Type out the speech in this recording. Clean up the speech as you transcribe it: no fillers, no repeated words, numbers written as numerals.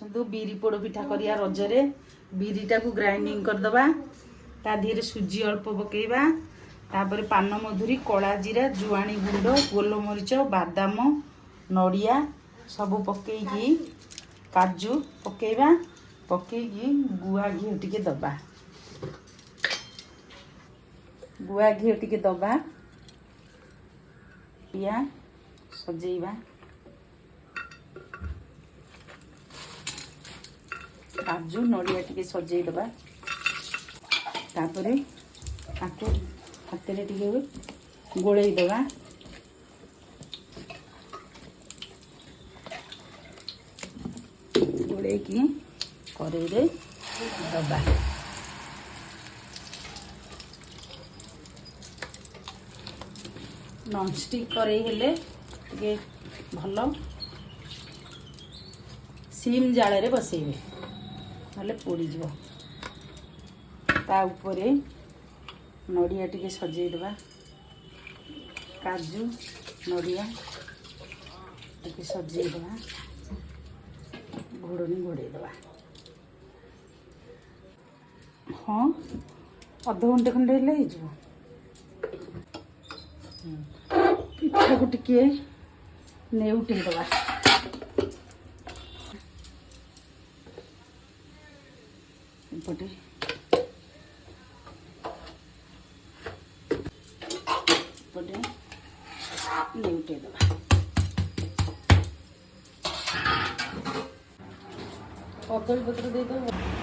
आसतु बिरी पोड़ पिठा करिया रजरे बिरीटा को ग्राइंडिंग करदबा ता धीरे सुजी अल्प पकेइबा तापर पान मधुरी कला जीरा जुआणी गुंड गोलमरीच बादाम नड़िया सब पकईकी काजू पकेइबा पकईकी गुआ घी टिके दबा गुआ घी टिके दबा पिया सजेइबा काजू नड़िया टिके सजेई दबा तापरे हाथ में टिके गोलई दबा गोलई की कड़ाई रे दबा नॉनस्टिक कड़ाई हेले टिके भल सिम जाल रे बसेइबे नले पोड़ी जीव ता उपरे नड़िया टिके सजेइदबा काजू नड़िया टिके सजेइदबा घोड़नी घोड़ेदबा हाँ अध घंटे खंडे हेले हो पिठा को टिके नेउटेदबा पटे पटे नेउटेदबा कदली पत्र दे दो